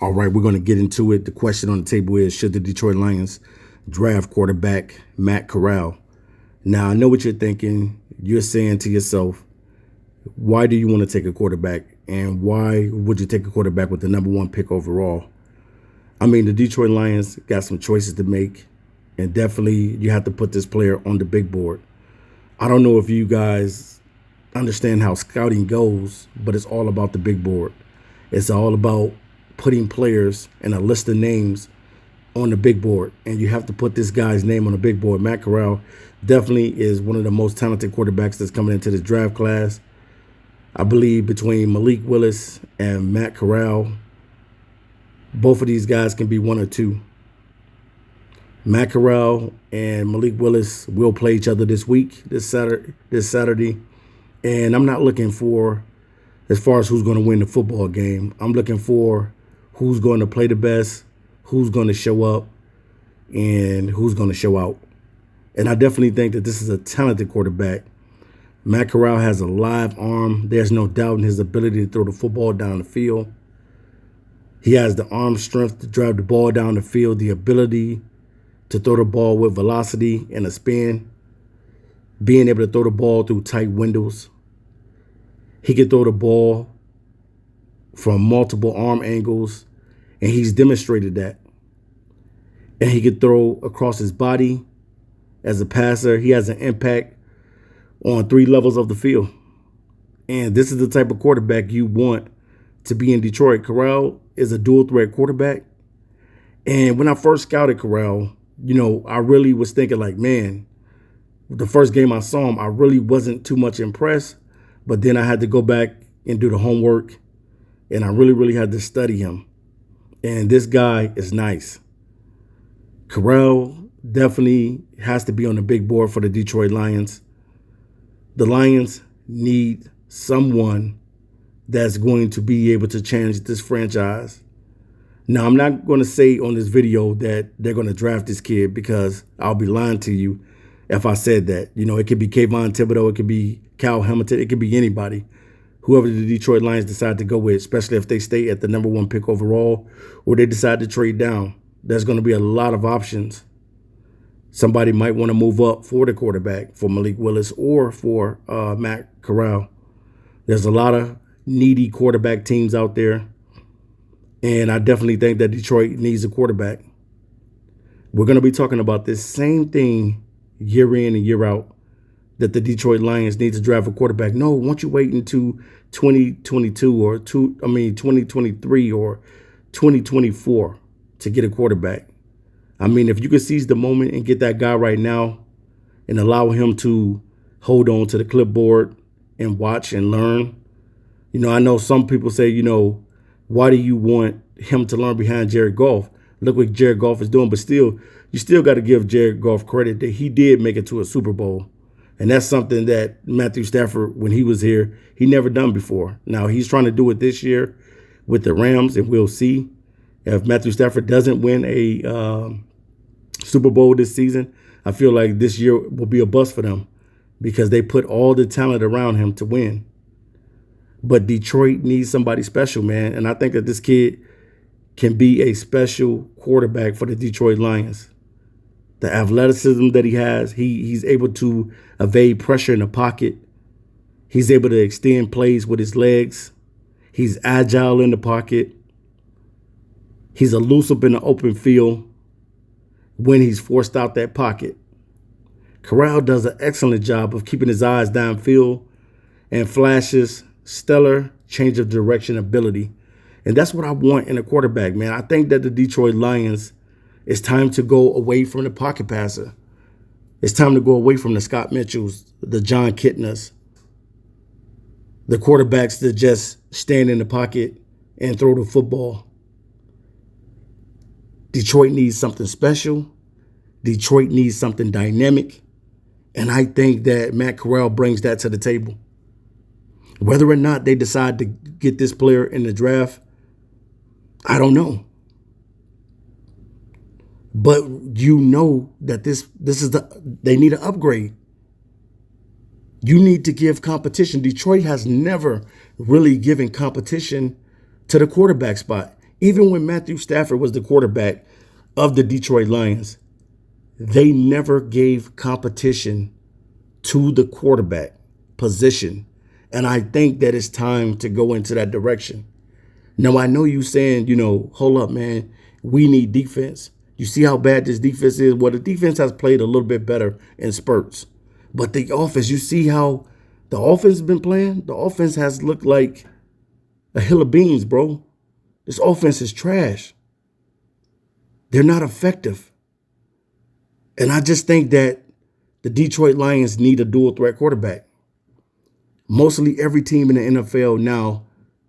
All right, we're going to get into it. The question on the table is, should the Detroit Lions draft quarterback Matt Corral? Now, I know what you're thinking. You're saying to yourself, why do you want to take a quarterback? And why would you take a quarterback with the #1 pick overall? I mean, the Detroit Lions got some choices to make. And definitely you have to put this player on the big board. I don't know if you guys understand how scouting goes, but it's all about the big board. It's all about putting players and a list of names on the big board. And you have to put this guy's name on the big board. Matt Corral definitely is one of the most talented quarterbacks that's coming into this draft class. I believe between Malik Willis and Matt Corral, both of these guys can be one or two. Matt Corral and Malik Willis will play each other this week, this Saturday. And I'm not looking for, as far as who's going to win the football game, I'm looking for who's going to play the best, who's going to show up, and who's going to show out. And I definitely think that this is a talented quarterback. Matt Corral has a live arm. There's no doubt in his ability to throw the football down the field. He has the arm strength to drive the ball down the field, the ability to throw the ball with velocity and a spin, being able to throw the ball through tight windows. He can throw the ball from multiple arm angles, and he's demonstrated that. And he can throw across his body as a passer. He has an impact on 3 levels of the field. And this is the type of quarterback you want to be in Detroit. Corral is a dual threat quarterback. And when I first scouted Corral, I really was thinking like, man, the first game I saw him, I really wasn't too much impressed. But then I had to go back and do the homework, and I really had to study him. And this guy is nice. Corral definitely has to be on the big board for the Detroit Lions. The Lions need someone that's going to be able to change this franchise. Now, I'm not going to say on this video that they're going to draft this kid, because I'll be lying to you if I said that. It could be Kayvon Thibodeau, it could be Cal Hamilton, it could be anybody. Whoever the Detroit Lions decide to go with, especially if they stay at the #1 pick overall or they decide to trade down. There's going to be a lot of options. Somebody might want to move up for the quarterback, for Malik Willis or for Matt Corral. There's a lot of needy quarterback teams out there. And I definitely think that Detroit needs a quarterback. We're going to be talking about this same thing year in and year out, that the Detroit Lions need to draft a quarterback. No, won't you wait until 2022 or 2023 or 2024 to get a quarterback? I mean, if you could seize the moment and get that guy right now and allow him to hold on to the clipboard and watch and learn. I know some people say, why do you want him to learn behind Jared Goff? Look what Jared Goff is doing. But still, you still got to give Jared Goff credit that he did make it to a Super Bowl. And that's something that Matthew Stafford, when he was here, he never done before. Now, he's trying to do it this year with the Rams, and we'll see. If Matthew Stafford doesn't win a Super Bowl this season, I feel like this year will be a bust for them, because they put all the talent around him to win. But Detroit needs somebody special, man. And I think that this kid can be a special quarterback for the Detroit Lions. The athleticism that he has, he's able to evade pressure in the pocket. He's able to extend plays with his legs. He's agile in the pocket. He's elusive in the open field when he's forced out that pocket. Corral does an excellent job of keeping his eyes downfield and flashes stellar change of direction ability. And that's what I want in a quarterback, man. I think that the Detroit Lions, it's time to go away from the pocket passer. It's time to go away from the Scott Mitchells, the John Kitnas, the quarterbacks that just stand in the pocket and throw the football. Detroit needs something special. Detroit needs something dynamic. And I think that Matt Corral brings that to the table. Whether or not they decide to get this player in the draft, I don't know. But that they need an upgrade. You need to give competition. Detroit has never really given competition to the quarterback spot. Even when Matthew Stafford was the quarterback of the Detroit Lions, they never gave competition to the quarterback position. And I think that it's time to go into that direction. Now, I know you saying, hold up, man, we need defense. You see how bad this defense is? Well, the defense has played a little bit better in spurts. But the offense, you see how the offense has been playing? The offense has looked like a hill of beans, bro. This offense is trash. They're not effective. And I just think that the Detroit Lions need a dual threat quarterback. Mostly every team in the NFL now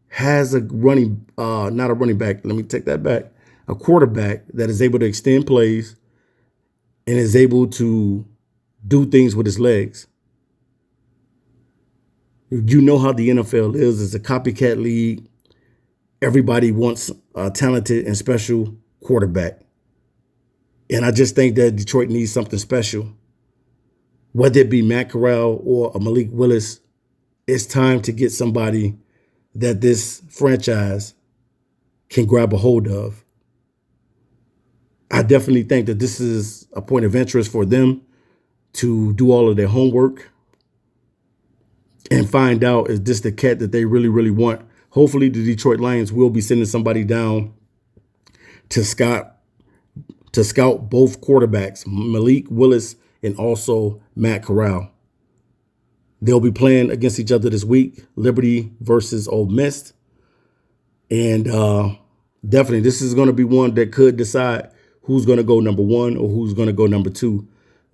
has a not a running back. Let me take that back. A quarterback that is able to extend plays and is able to do things with his legs. You know how the NFL is. It's a copycat league. Everybody wants a talented and special quarterback. And I just think that Detroit needs something special. Whether it be Matt Corral or a Malik Willis, it's time to get somebody that this franchise can grab a hold of. I definitely think that this is a point of interest for them to do all of their homework and find out, is this the cat that they really, really want? Hopefully the Detroit Lions will be sending somebody down to scout both quarterbacks, Malik Willis and also Matt Corral. They'll be playing against each other this week, Liberty versus Ole Miss. And definitely this is going to be one that could decide who's going to go number one or who's going to go number two.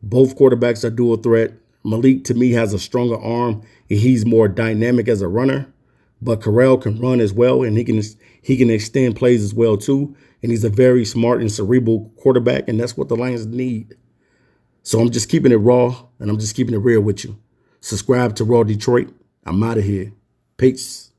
Both quarterbacks are dual threat. Malik, to me, has a stronger arm and he's more dynamic as a runner. But Corral can run as well, and he can extend plays as well too. And he's a very smart and cerebral quarterback, and that's what the Lions need. So I'm just keeping it raw, and I'm just keeping it real with you. Subscribe to Raw Detroit. I'm out of here. Peace.